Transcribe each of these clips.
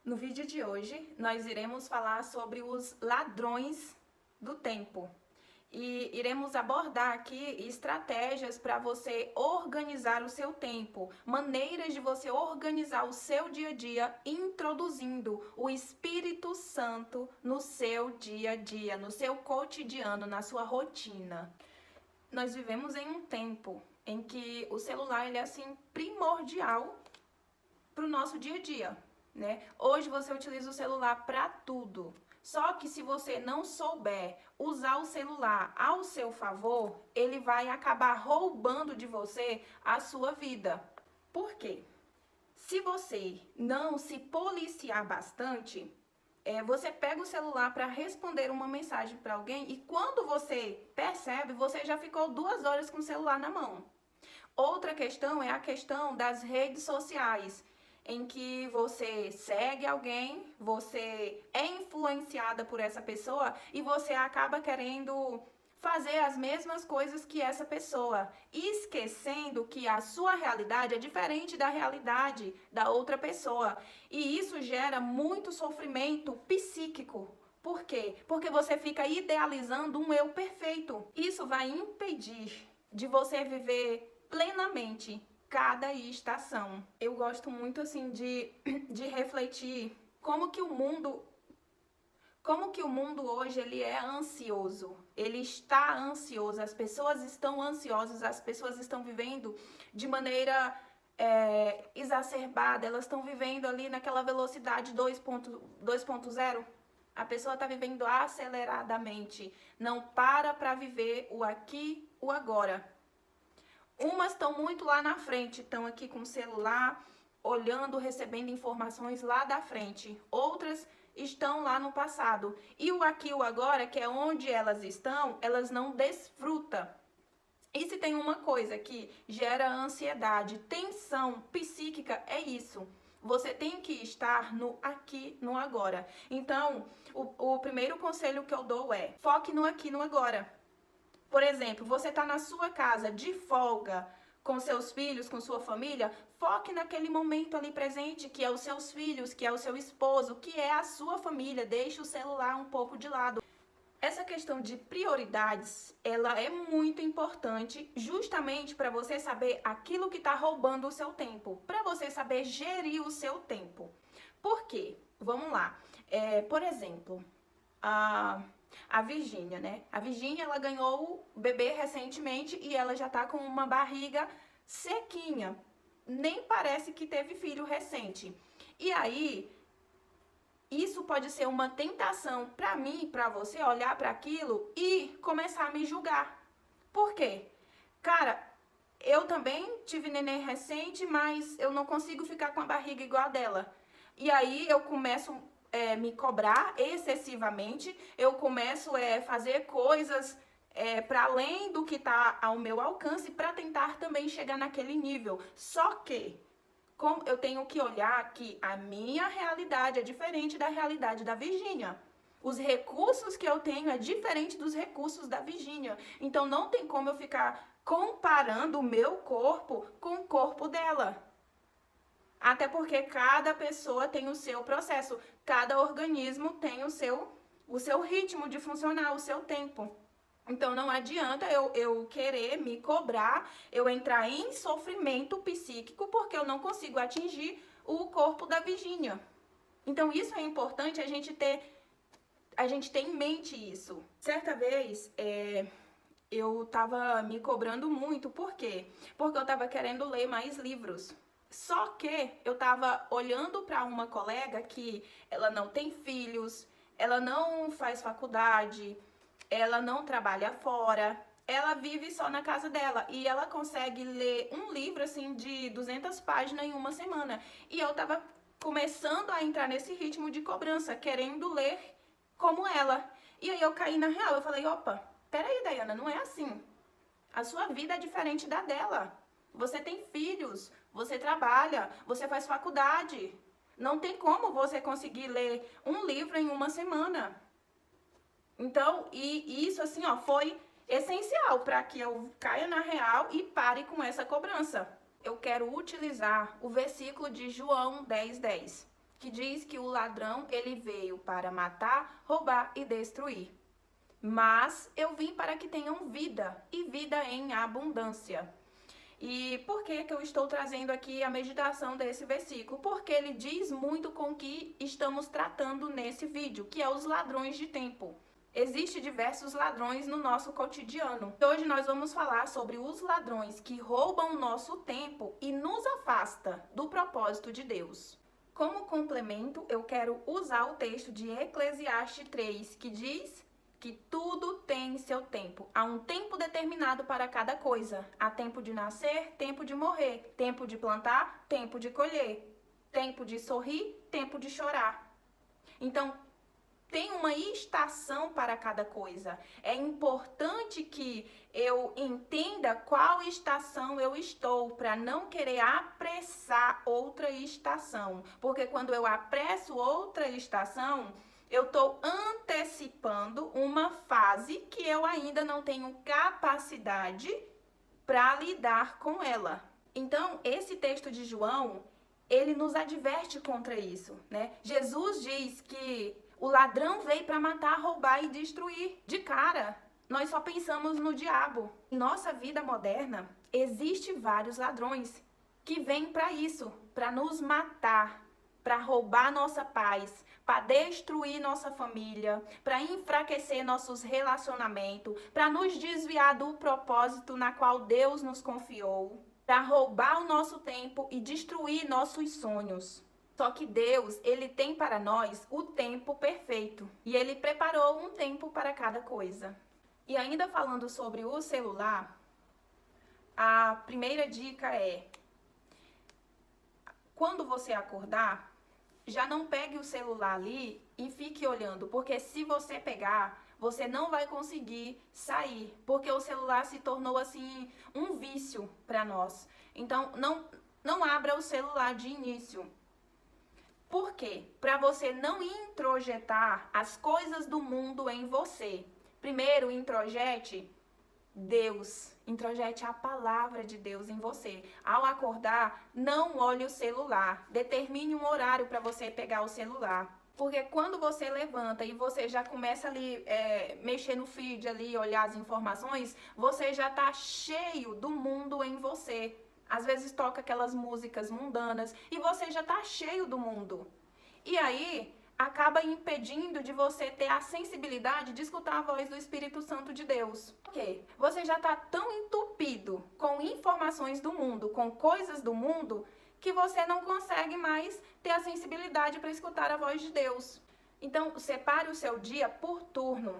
No vídeo de hoje, nós iremos falar sobre os ladrões do tempo. E iremos abordar aqui estratégias para você organizar o seu tempo, maneiras de você organizar o seu dia a dia, introduzindo o Espírito Santo no seu dia a dia, no seu cotidiano, na sua rotina. Nós vivemos em um tempo em que o celular ele é assim primordial para o nosso dia a dia, né? Hoje você utiliza o celular para tudo. Só que se você não souber usar o celular ao seu favor, ele vai acabar roubando de você a sua vida. Por quê? Se você não se policiar bastante, você pega o celular para responder uma mensagem para alguém e quando você percebe, você já ficou 2 horas com o celular na mão. Outra questão é a questão das redes sociais, em que você segue alguém, você é influenciada por essa pessoa e você acaba querendo fazer as mesmas coisas que essa pessoa, esquecendo que a sua realidade é diferente da realidade da outra pessoa. E isso gera muito sofrimento psíquico. Por quê? Porque você fica idealizando um eu perfeito. Isso vai impedir de você viver plenamente cada estação. Eu gosto muito assim de refletir como que o mundo hoje ele é ansioso. Ele está ansioso, as pessoas estão ansiosas, as pessoas estão vivendo de maneira exacerbada, elas estão vivendo ali naquela velocidade 2.0. A pessoa está vivendo aceleradamente, não para viver o aqui, o agora. Umas estão muito lá na frente, estão aqui com o celular, olhando, recebendo informações lá da frente. Outras estão lá no passado. E o aqui e o agora, que é onde elas estão, elas não desfrutam. E se tem uma coisa que gera ansiedade, tensão psíquica, é isso. Você tem que estar no aqui, no agora. Então, o primeiro conselho que eu dou é: foque no aqui, no agora. Por exemplo, você está na sua casa de folga com seus filhos, com sua família, foque naquele momento ali presente, que é os seus filhos, que é o seu esposo, que é a sua família. Deixe o celular um pouco de lado. Essa questão de prioridades, ela é muito importante justamente para você saber aquilo que está roubando o seu tempo, para você saber gerir o seu tempo. Por quê? Vamos lá. Por exemplo, a Virgínia, né? A Virgínia, ela ganhou o bebê recentemente e ela já tá com uma barriga sequinha. Nem parece que teve filho recente. E aí, isso pode ser uma tentação para mim e para você olhar para aquilo e começar a me julgar. Por quê? Cara, eu também tive neném recente, mas eu não consigo ficar com a barriga igual a dela. E aí eu começo me cobrar excessivamente, eu começo a fazer coisas para além do que está ao meu alcance para tentar também chegar naquele nível. Só que como eu tenho que olhar que a minha realidade é diferente da realidade da Virgínia. Os recursos que eu tenho é diferente dos recursos da Virgínia. Então não tem como eu ficar comparando o meu corpo com o corpo dela. Até porque cada pessoa tem o seu processo, cada organismo tem o seu ritmo de funcionar, o seu tempo. Então não adianta eu querer me cobrar, eu entrar em sofrimento psíquico porque eu não consigo atingir o corpo da Virgínia. Então isso é importante a gente ter em mente isso. Certa vez eu tava me cobrando muito, por quê? Porque eu tava querendo ler mais livros. Só que eu tava olhando para uma colega que ela não tem filhos, ela não faz faculdade, ela não trabalha fora, ela vive só na casa dela e ela consegue ler um livro assim de 200 páginas em uma semana. E eu tava começando a entrar nesse ritmo de cobrança, querendo ler como ela. E aí eu caí na real, eu falei: opa, peraí, Dayana, não é assim. A sua vida é diferente da dela. Você tem filhos, você trabalha, você faz faculdade. Não tem como você conseguir ler um livro em uma semana. Então, e isso assim, ó, foi essencial para que eu caia na real e pare com essa cobrança. Eu quero utilizar o versículo de João 10:10, que diz que o ladrão, ele veio para matar, roubar e destruir. Mas eu vim para que tenham vida, e vida em abundância. E por que eu estou trazendo aqui a meditação desse versículo? Porque ele diz muito com o que estamos tratando nesse vídeo, que é os ladrões de tempo. Existem diversos ladrões no nosso cotidiano. Hoje nós vamos falar sobre os ladrões que roubam o nosso tempo e nos afasta do propósito de Deus. Como complemento, eu quero usar o texto de Eclesiastes 3, que diz que tudo tem seu tempo. Há um tempo determinado para cada coisa. Há tempo de nascer, tempo de morrer, tempo de plantar, tempo de colher, tempo de sorrir, tempo de chorar. Então, tem uma estação para cada coisa. É importante que eu entenda qual estação eu estou, para não querer apressar outra estação. Porque quando eu apresso outra estação, eu estou antecipando uma fase que eu ainda não tenho capacidade para lidar com ela. Então, esse texto de João, ele nos adverte contra isso, né? Jesus diz que o ladrão veio para matar, roubar e destruir. De cara, nós só pensamos no diabo. Em nossa vida moderna, existem vários ladrões que vêm para isso, para nos matar, para roubar nossa paz, para destruir nossa família, para enfraquecer nossos relacionamentos, para nos desviar do propósito na qual Deus nos confiou, para roubar o nosso tempo e destruir nossos sonhos. Só que Deus, ele tem para nós o tempo perfeito. E ele preparou um tempo para cada coisa. E ainda falando sobre o celular, a primeira dica é: quando você acordar, já não pegue o celular ali e fique olhando. Porque se você pegar, você não vai conseguir sair. Porque o celular se tornou assim um vício para nós. Então, não abra o celular de início. Por quê? Para você não introjetar as coisas do mundo em você. Primeiro, introjete Deus. Introjete a palavra de Deus em você. Ao acordar, não olhe o celular. Determine um horário para você pegar o celular. Porque quando você levanta e você já começa ali, mexer no feed ali, olhar as informações, você já está cheio do mundo em você. Às vezes toca aquelas músicas mundanas e você já tá cheio do mundo. E aí, acaba impedindo de você ter a sensibilidade de escutar a voz do Espírito Santo de Deus. Por quê? Você já tá tão entupido com informações do mundo, com coisas do mundo, que você não consegue mais ter a sensibilidade para escutar a voz de Deus. Então, separe o seu dia por turno.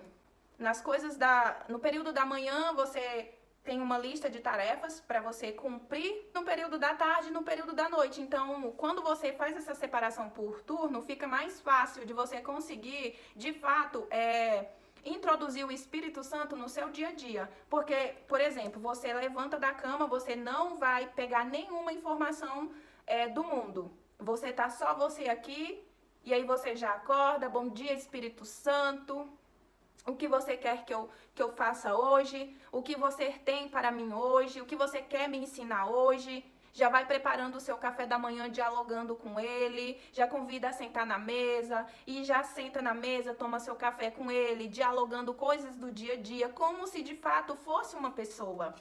No período da manhã, você tem uma lista de tarefas para você cumprir no período da tarde e no período da noite. Então, quando você faz essa separação por turno, fica mais fácil de você conseguir, de fato, introduzir o Espírito Santo no seu dia a dia. Porque, por exemplo, você levanta da cama, você não vai pegar nenhuma informação do mundo. Você tá só você aqui, e aí você já acorda, bom dia, Espírito Santo. O que você quer que eu faça hoje? O que você tem para mim hoje? O que você quer me ensinar hoje? Já vai preparando o seu café da manhã, dialogando com ele. Já convida a sentar na mesa. E já senta na mesa, toma seu café com ele. Dialogando coisas do dia a dia. Como se de fato fosse uma pessoa.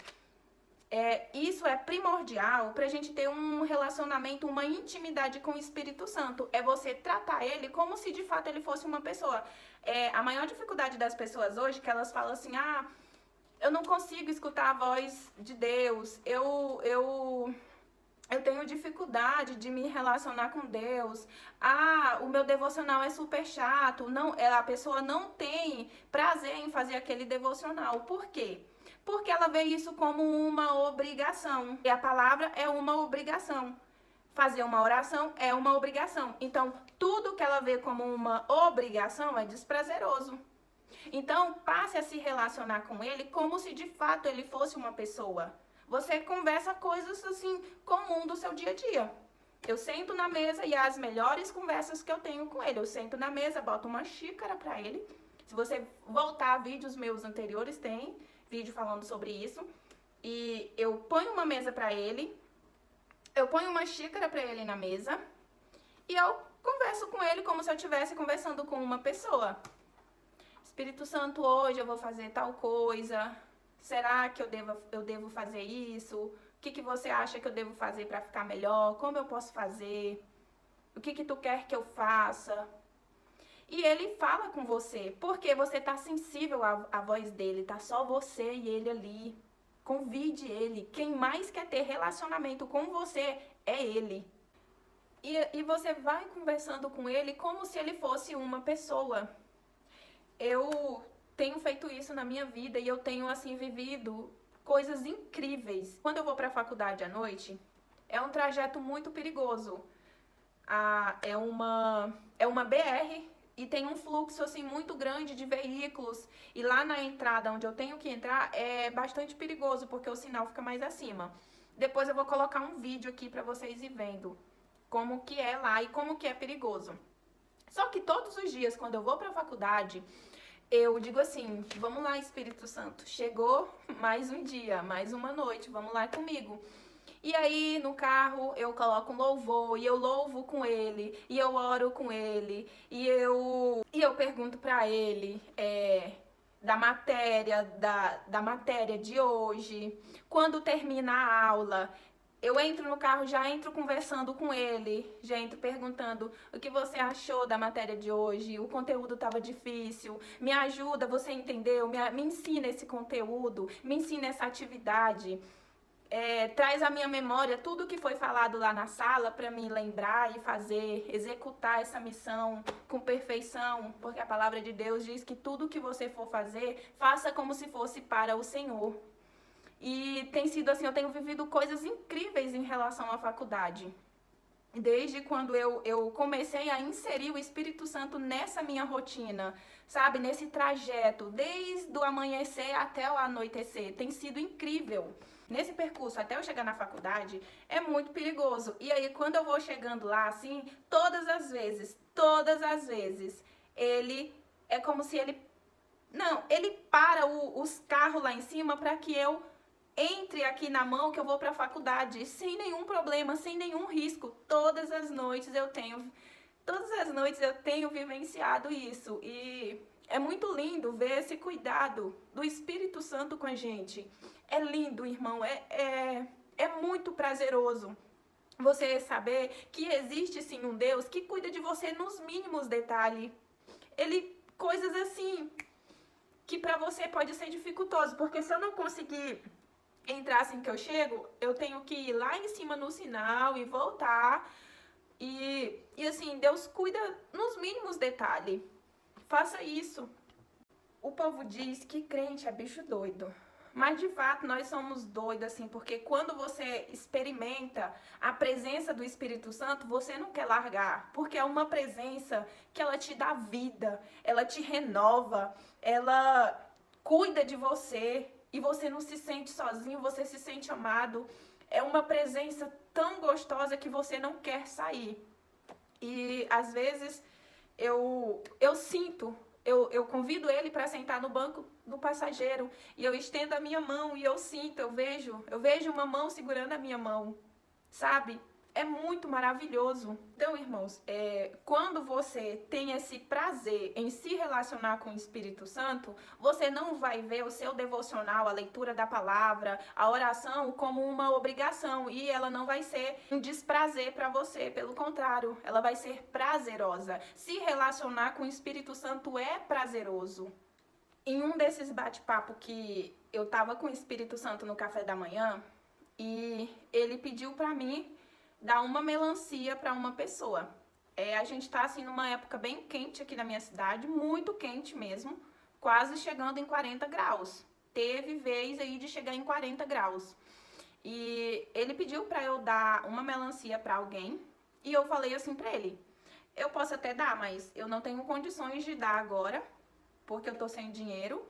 Isso é primordial para a gente ter um relacionamento, uma intimidade com o Espírito Santo. É você tratar ele como se de fato ele fosse uma pessoa. A maior dificuldade das pessoas hoje é que elas falam assim: eu não consigo escutar a voz de Deus, eu tenho dificuldade de me relacionar com Deus, o meu devocional é super chato. Não, a pessoa não tem prazer em fazer aquele devocional. Por quê? Porque ela vê isso como uma obrigação. E a palavra é uma obrigação. Fazer uma oração é uma obrigação. Então, tudo que ela vê como uma obrigação é desprazeroso. Então, passe a se relacionar com ele como se de fato ele fosse uma pessoa. Você conversa coisas assim comum do seu dia a dia. Eu sento na mesa e as melhores conversas que eu tenho com ele. Eu sento na mesa, boto uma xícara para ele. Se você voltar a vídeos meus anteriores, tem vídeo falando sobre isso. E eu ponho uma mesa para ele. Eu ponho uma xícara para ele na mesa e eu converso com ele como se eu estivesse conversando com uma pessoa. Espírito Santo, hoje eu vou fazer tal coisa. Será que eu devo fazer isso? O que você acha que eu devo fazer para ficar melhor? Como eu posso fazer? O que tu quer que eu faça? E ele fala com você, porque você tá sensível à voz dele, tá só você e ele ali. Convide ele. Quem mais quer ter relacionamento com você é ele. E você vai conversando com ele como se ele fosse uma pessoa. Eu tenho feito isso na minha vida e eu tenho, assim, vivido coisas incríveis. Quando eu vou para a faculdade à noite, é um trajeto muito perigoso. É uma BR e tem um fluxo, assim, muito grande de veículos. E lá na entrada, onde eu tenho que entrar, é bastante perigoso, porque o sinal fica mais acima. Depois eu vou colocar um vídeo aqui para vocês ir vendo como que é lá e como que é perigoso. Só que todos os dias, quando eu vou para a faculdade, eu digo assim, vamos lá, Espírito Santo, chegou mais um dia, mais uma noite, vamos lá comigo. E aí, no carro, eu coloco um louvor, e eu louvo com ele, e eu oro com ele, e eu pergunto pra ele da matéria de hoje, quando termina a aula. Eu entro no carro, já entro conversando com ele, já entro perguntando o que você achou da matéria de hoje, o conteúdo estava difícil, me ajuda, você entendeu? Me ensina esse conteúdo, me ensina essa atividade, traz à minha memória tudo que foi falado lá na sala para me lembrar e fazer, executar essa missão com perfeição, porque a palavra de Deus diz que tudo que você for fazer, faça como se fosse para o Senhor. E tem sido assim, eu tenho vivido coisas incríveis em relação à faculdade. Desde quando eu comecei a inserir o Espírito Santo nessa minha rotina, sabe? Nesse trajeto, desde o amanhecer até o anoitecer. Tem sido incrível. Nesse percurso, até eu chegar na faculdade, é muito perigoso. E aí, quando eu vou chegando lá, assim, todas as vezes, ele é como se ele... Não, ele para os carros lá em cima para que eu entre aqui na mão que eu vou para a faculdade sem nenhum problema, sem nenhum risco. Todas as noites eu tenho vivenciado isso. E é muito lindo ver esse cuidado do Espírito Santo com a gente. É lindo, irmão, é muito prazeroso você saber que existe sim um Deus que cuida de você nos mínimos detalhes. Coisas assim que para você pode ser dificultoso, porque se eu não conseguir entrar assim que eu chego, eu tenho que ir lá em cima no sinal e voltar. E assim, Deus cuida nos mínimos detalhes. Faça isso. O povo diz que crente é bicho doido. Mas de fato nós somos doidos assim, porque quando você experimenta a presença do Espírito Santo, você não quer largar, porque é uma presença que ela te dá vida, ela te renova, ela cuida de você. E você não se sente sozinho, você se sente amado. É uma presença tão gostosa que você não quer sair. E às vezes eu convido ele para sentar no banco do passageiro e eu estendo a minha mão e eu sinto, eu vejo uma mão segurando a minha mão, sabe? É muito maravilhoso. Então, irmãos, quando você tem esse prazer em se relacionar com o Espírito Santo, você não vai ver o seu devocional, a leitura da palavra, a oração como uma obrigação. E ela não vai ser um desprazer para você. Pelo contrário, ela vai ser prazerosa. Se relacionar com o Espírito Santo é prazeroso. Em um desses bate-papo que eu tava com o Espírito Santo no café da manhã, e ele pediu para mim dar uma melancia para uma pessoa. A gente tá assim numa época bem quente aqui na minha cidade, muito quente mesmo, quase chegando em 40 graus. Teve vez aí de chegar em 40 graus. E ele pediu para eu dar uma melancia para alguém, e eu falei assim para ele: eu posso até dar, mas eu não tenho condições de dar agora, porque eu tô sem dinheiro.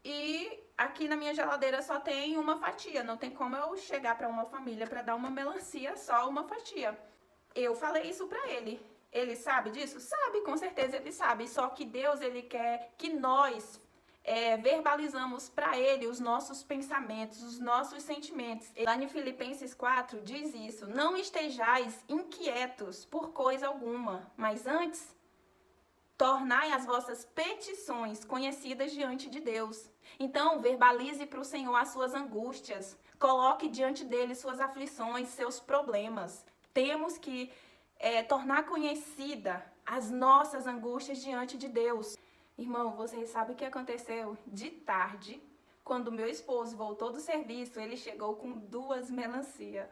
E aqui na minha geladeira só tem uma fatia, não tem como eu chegar para uma família para dar uma melancia, só uma fatia. Eu falei isso para ele. Ele sabe disso? Sabe, com certeza ele sabe. Só que Deus, ele quer que nós verbalizamos para ele os nossos pensamentos, os nossos sentimentos. Lá em Filipenses 4 diz isso: não estejais inquietos por coisa alguma, mas antes tornai as vossas petições conhecidas diante de Deus. Então, verbalize para o Senhor as suas angústias, coloque diante dele suas aflições, seus problemas. Temos que tornar conhecida as nossas angústias diante de Deus. Irmão, vocês sabem o que aconteceu? De tarde, quando meu esposo voltou do serviço, ele chegou com 2 melancia.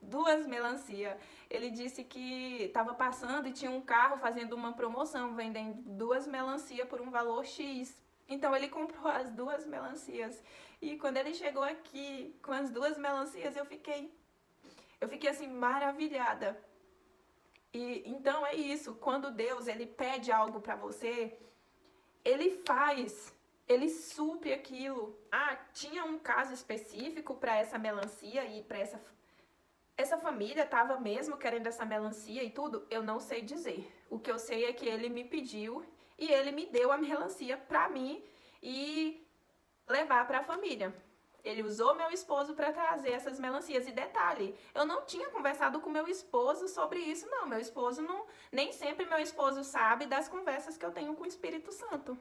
2 melancia. Ele disse que estava passando e tinha um carro fazendo uma promoção, vendendo 2 melancia por um valor X. Então ele comprou as 2 melancias. E quando ele chegou aqui com as 2 melancias, eu fiquei assim maravilhada. E então é isso, quando Deus ele pede algo para você, ele faz, ele supre aquilo. Tinha um caso específico para essa melancia e para essa família estava mesmo querendo essa melancia e tudo, eu não sei dizer. O que eu sei é que ele me pediu e ele me deu a melancia para mim e levar para a família. Ele usou meu esposo para trazer essas melancias. E detalhe, eu não tinha conversado com meu esposo sobre isso, não. Meu esposo não... Nem sempre meu esposo sabe das conversas que eu tenho com o Espírito Santo.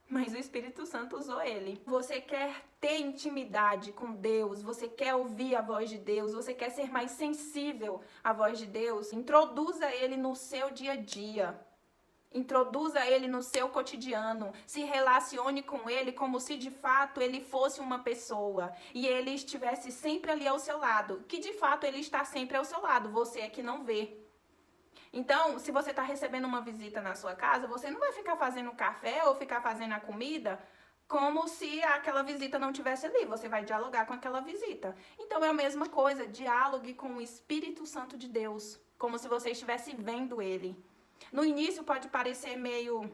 Mas o Espírito Santo usou ele. Você quer ter intimidade com Deus, você quer ouvir a voz de Deus, você quer ser mais sensível à voz de Deus, introduza ele no seu dia a dia. Introduza ele no seu cotidiano, se relacione com ele como se de fato ele fosse uma pessoa e ele estivesse sempre ali ao seu lado, que de fato ele está sempre ao seu lado, você é que não vê. Então, se você está recebendo uma visita na sua casa, você não vai ficar fazendo café ou ficar fazendo a comida como se aquela visita não estivesse ali, você vai dialogar com aquela visita. Então é a mesma coisa, dialogue com o Espírito Santo de Deus, como se você estivesse vendo ele. No início pode parecer meio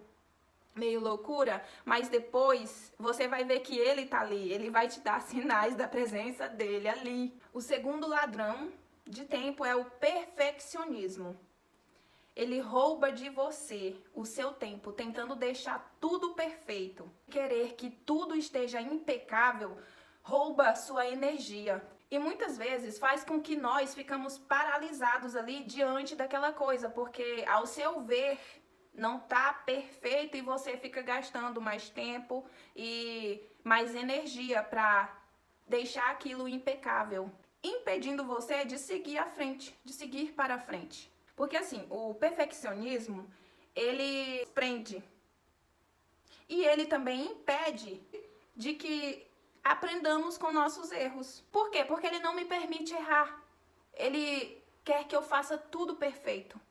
loucura, mas depois você vai ver que ele tá ali, ele vai te dar sinais da presença dele ali. O segundo ladrão de tempo é o perfeccionismo. Ele rouba de você o seu tempo, tentando deixar tudo perfeito. Querer que tudo esteja impecável rouba a sua energia. E muitas vezes faz com que nós ficamos paralisados ali diante daquela coisa, porque ao seu ver não tá perfeito e você fica gastando mais tempo e mais energia para deixar aquilo impecável, impedindo você de seguir à frente, de seguir para frente. Porque assim, o perfeccionismo, ele prende e ele também impede de que aprendamos com nossos erros. Por quê? Porque ele não me permite errar. Ele quer que eu faça tudo perfeito.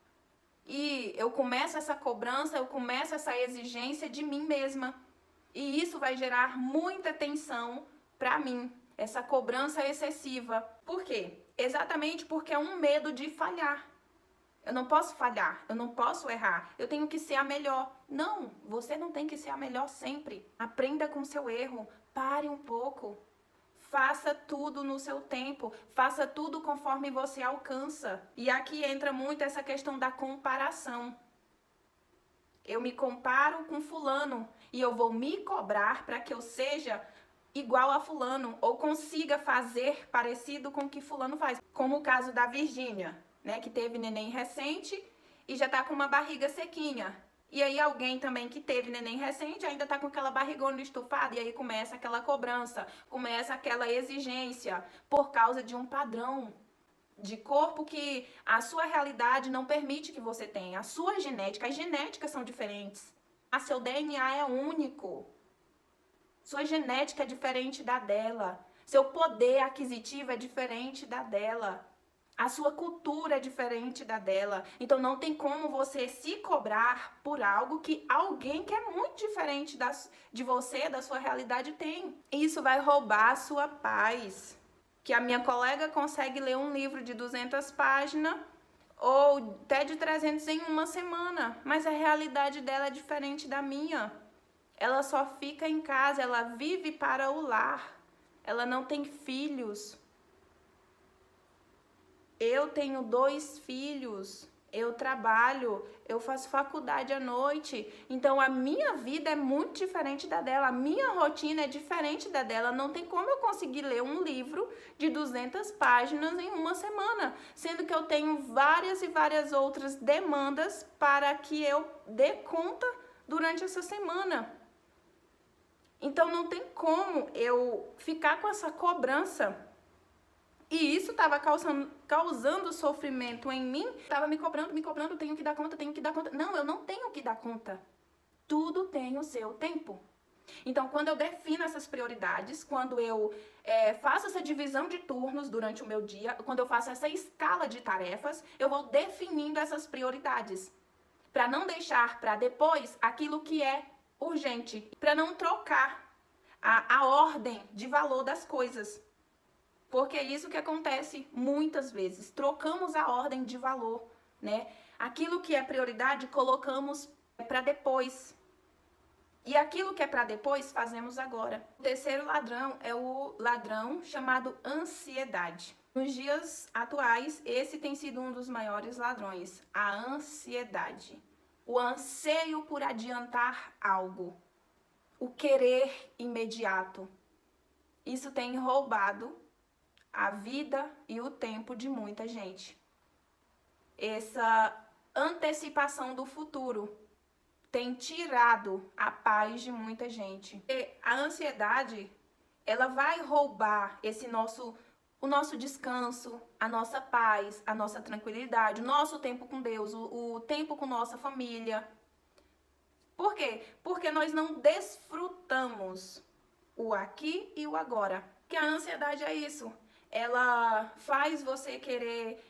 E eu começo essa cobrança, eu começo essa exigência de mim mesma. E isso vai gerar muita tensão para mim, essa cobrança excessiva. Por quê? Exatamente porque é um medo de falhar. Eu não posso falhar, eu não posso errar, eu tenho que ser a melhor. Não, você não tem que ser a melhor sempre. Aprenda com seu erro, pare um pouco. Faça tudo no seu tempo, faça tudo conforme você alcança. E aqui entra muito essa questão da comparação. Eu me comparo com fulano e eu vou me cobrar para que eu seja igual a fulano ou consiga fazer parecido com o que fulano faz. Como o caso da Virgínia, né, que teve neném recente e já tá com uma barriga sequinha. E aí alguém também que teve neném recente ainda tá com aquela barrigona estufada e aí começa aquela cobrança, começa aquela exigência por causa de um padrão de corpo que a sua realidade não permite que você tenha. A sua genética, as genéticas são diferentes. Seu DNA é único. Sua genética é diferente da dela. Seu poder aquisitivo é diferente da dela. A sua cultura é diferente da dela. Então não tem como você se cobrar por algo que alguém que é muito diferente de você, da sua realidade, tem. Isso vai roubar a sua paz. Que a minha colega consegue ler um livro de 200 páginas ou até de 300 em uma semana. Mas a realidade dela é diferente da minha. Ela só fica em casa, ela vive para o lar. Ela não tem filhos. Eu tenho 2 filhos, eu trabalho, eu faço faculdade à noite, então a minha vida é muito diferente da dela, a minha rotina é diferente da dela, não tem como eu conseguir ler um livro de 200 páginas em uma semana, sendo que eu tenho várias e várias outras demandas para que eu dê conta durante essa semana. Então não tem como eu ficar com essa cobrança. E isso estava causando sofrimento em mim. Estava me cobrando, tenho que dar conta, tenho que dar conta. Não, eu não tenho que dar conta. Tudo tem o seu tempo. Então, quando eu defino essas prioridades, quando eu faço essa divisão de turnos durante o meu dia, quando eu faço essa escala de tarefas, eu vou definindo essas prioridades. Para não deixar para depois aquilo que é urgente. Para não trocar a ordem de valor das coisas. Porque é isso que acontece muitas vezes. Trocamos a ordem de valor, né? Aquilo que é prioridade colocamos para depois. E aquilo que é para depois fazemos agora. O terceiro ladrão é o ladrão chamado ansiedade. Nos dias atuais, esse tem sido um dos maiores ladrões, a ansiedade. O anseio por adiantar algo. O querer imediato. Isso tem roubado a vida e o tempo de muita gente. Essa antecipação do futuro tem tirado a paz de muita gente. E a ansiedade, ela vai roubar o nosso descanso, a nossa paz, a nossa tranquilidade, o nosso tempo com Deus, o tempo com nossa família. Por quê? Porque nós não desfrutamos o aqui e o agora. Que a ansiedade é isso. Ela faz você querer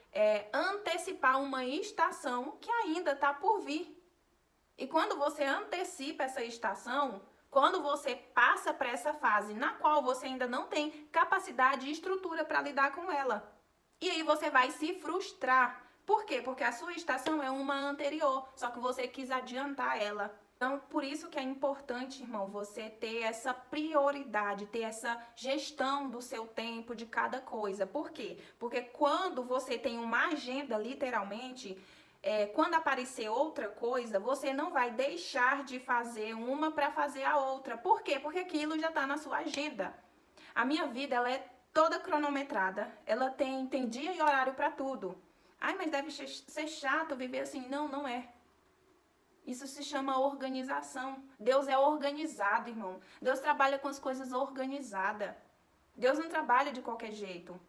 antecipar uma estação que ainda está por vir. E quando você antecipa essa estação, quando você passa para essa fase na qual você ainda não tem capacidade e estrutura para lidar com ela, e aí você vai se frustrar. Por quê? Porque a sua estação é uma anterior, só que você quis adiantar ela. Então, por isso que é importante, irmão, você ter essa prioridade, ter essa gestão do seu tempo, de cada coisa. Por quê? Porque quando você tem uma agenda, literalmente, quando aparecer outra coisa, você não vai deixar de fazer uma para fazer a outra. Por quê? Porque aquilo já está na sua agenda. A minha vida, ela é toda cronometrada. Ela tem dia e horário para tudo. Ai, mas deve ser chato viver assim. Não, não é. Isso se chama organização. Deus é organizado, irmão. Deus trabalha com as coisas organizadas. Deus não trabalha de qualquer jeito.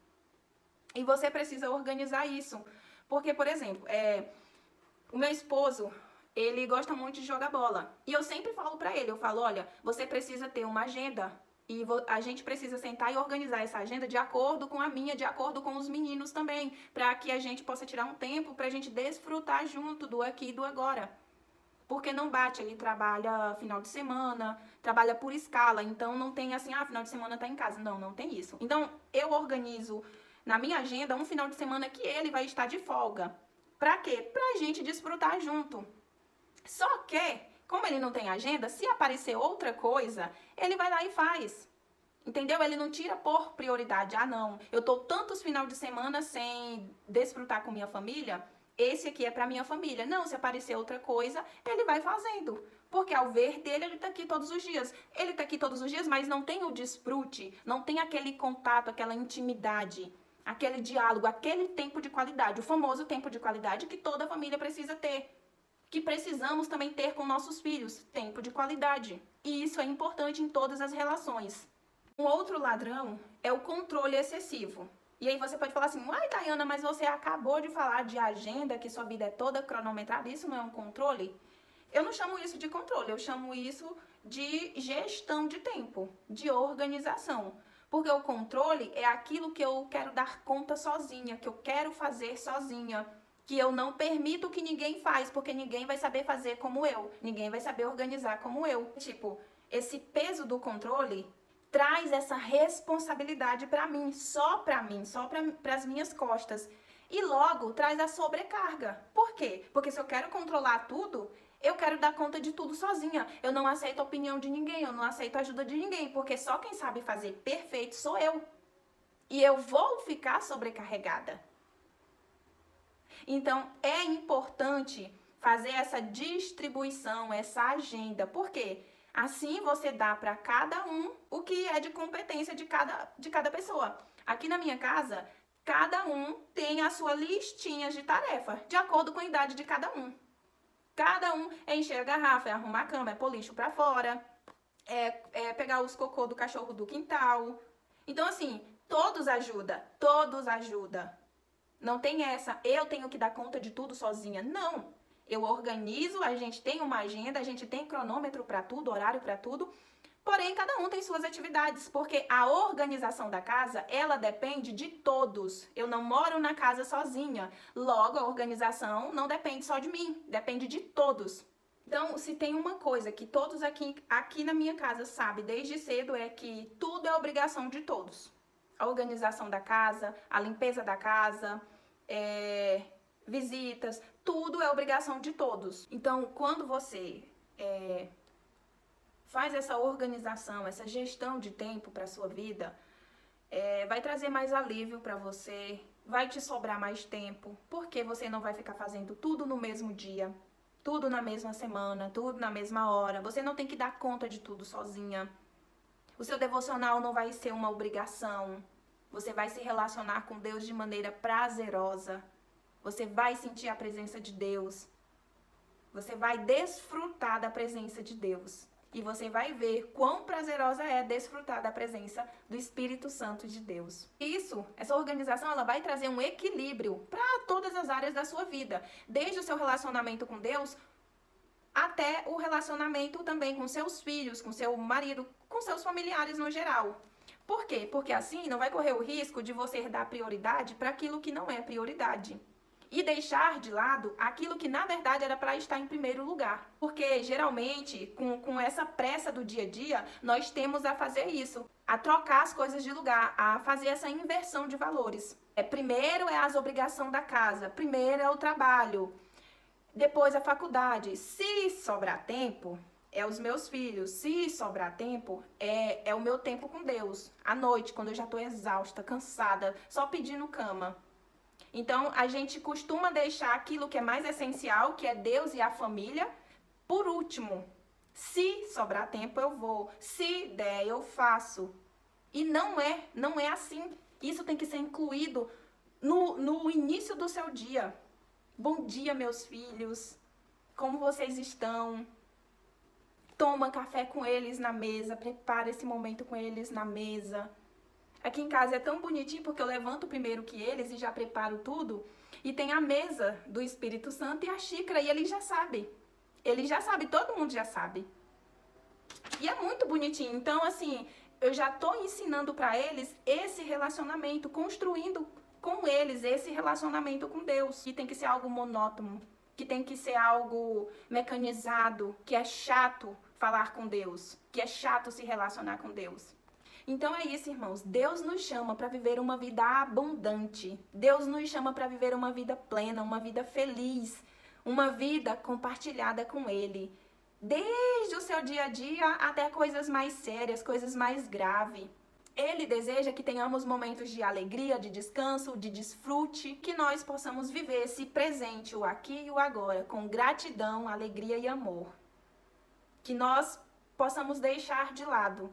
E você precisa organizar isso. Porque, por exemplo, o meu esposo, ele gosta muito de jogar bola. E eu sempre falo pra ele, eu falo, olha, você precisa ter uma agenda. E a gente precisa sentar e organizar essa agenda de acordo com a minha, de acordo com os meninos também. Pra que a gente possa tirar um tempo pra gente desfrutar junto do aqui e do agora. Porque não bate, ele trabalha final de semana, trabalha por escala, então não tem assim, final de semana tá em casa. Não, não tem isso. Então, eu organizo na minha agenda um final de semana que ele vai estar de folga. Pra quê? Pra gente desfrutar junto. Só que, como ele não tem agenda, se aparecer outra coisa, ele vai lá e faz. Entendeu? Ele não tira por prioridade. Ah, não, eu tô tantos final de semana sem desfrutar com minha família, esse aqui é pra minha família. Não, se aparecer outra coisa, ele vai fazendo. Porque ao ver dele, ele tá aqui todos os dias. Ele tá aqui todos os dias, mas não tem o desfrute, não tem aquele contato, aquela intimidade, aquele diálogo, aquele tempo de qualidade. O famoso tempo de qualidade que toda família precisa ter. Que precisamos também ter com nossos filhos. Tempo de qualidade. E isso é importante em todas as relações. Um outro ladrão é o controle excessivo. E aí você pode falar assim, uai, Dayana, mas você acabou de falar de agenda, que sua vida é toda cronometrada, isso não é um controle? Eu não chamo isso de controle, eu chamo isso de gestão de tempo, de organização. Porque o controle é aquilo que eu quero dar conta sozinha, que eu quero fazer sozinha, que eu não permito que ninguém faz, porque ninguém vai saber fazer como eu, ninguém vai saber organizar como eu. Tipo, esse peso do controle traz essa responsabilidade para mim, só para as minhas costas. E logo traz a sobrecarga. Por quê? Porque se eu quero controlar tudo, eu quero dar conta de tudo sozinha. Eu não aceito a opinião de ninguém, eu não aceito a ajuda de ninguém, porque só quem sabe fazer perfeito sou eu. E eu vou ficar sobrecarregada. Então, é importante fazer essa distribuição, essa agenda. Por quê? Assim você dá para cada um o que é de competência de cada pessoa. Aqui na minha casa, cada um tem a sua listinha de tarefa, de acordo com a idade de cada um. Cada um é encher a garrafa, é arrumar a cama, é pôr lixo para fora, é pegar os cocô do cachorro do quintal. Então, assim, todos ajudam, todos ajudam. Não tem essa, eu tenho que dar conta de tudo sozinha. Não. Eu organizo, a gente tem uma agenda, a gente tem cronômetro para tudo, horário para tudo. Porém, cada um tem suas atividades, porque a organização da casa, ela depende de todos. Eu não moro na casa sozinha. Logo, a organização não depende só de mim, depende de todos. Então, se tem uma coisa que todos aqui na minha casa sabem desde cedo é que tudo é obrigação de todos. A organização da casa, a limpeza da casa, visitas, tudo é obrigação de todos. Então, quando você faz essa organização, essa gestão de tempo para a sua vida, vai trazer mais alívio para você, vai te sobrar mais tempo, porque você não vai ficar fazendo tudo no mesmo dia, tudo na mesma semana, tudo na mesma hora. Você não tem que dar conta de tudo sozinha. O seu devocional não vai ser uma obrigação. Você vai se relacionar com Deus de maneira prazerosa. Você vai sentir a presença de Deus. Você vai desfrutar da presença de Deus. E você vai ver quão prazerosa é desfrutar da presença do Espírito Santo de Deus. Essa organização, ela vai trazer um equilíbrio para todas as áreas da sua vida. Desde o seu relacionamento com Deus, até o relacionamento também com seus filhos, com seu marido, com seus familiares no geral. Por quê? Porque assim não vai correr o risco de você dar prioridade para aquilo que não é prioridade. E deixar de lado aquilo que na verdade era para estar em primeiro lugar. Porque geralmente, com essa pressa do dia a dia, nós temos a fazer isso, a trocar as coisas de lugar, a fazer essa inversão de valores. Primeiro é as obrigações da casa, primeiro é o trabalho, depois a faculdade. Se sobrar tempo, é os meus filhos. Se sobrar tempo, é o meu tempo com Deus. À noite, quando eu já estou exausta, cansada, só pedindo cama. Então, a gente costuma deixar aquilo que é mais essencial, que é Deus e a família, por último. Se sobrar tempo, eu vou. Se der, eu faço. E não é assim. Isso tem que ser incluído no início do seu dia. Bom dia, meus filhos. Como vocês estão? Toma café com eles na mesa, prepara esse momento com eles na mesa. Aqui em casa é tão bonitinho porque eu levanto primeiro que eles e já preparo tudo. E tem a mesa do Espírito Santo e a xícara e eles já sabem. Eles já sabem, todo mundo já sabe. E é muito bonitinho. Então, assim, eu já estou ensinando para eles esse relacionamento, construindo com eles esse relacionamento com Deus. Que tem que ser algo monótono, que tem que ser algo mecanizado, que é chato falar com Deus, que é chato se relacionar com Deus. Então é isso, irmãos. Deus nos chama para viver uma vida abundante. Deus nos chama para viver uma vida plena, uma vida feliz, uma vida compartilhada com Ele. Desde o seu dia a dia até coisas mais sérias, coisas mais graves. Ele deseja que tenhamos momentos de alegria, de descanso, de desfrute, que nós possamos viver esse presente, o aqui e o agora, com gratidão, alegria e amor. Que nós possamos deixar de lado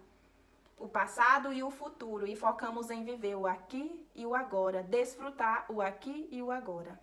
o passado e o futuro e focamos em viver o aqui e o agora, desfrutar o aqui e o agora.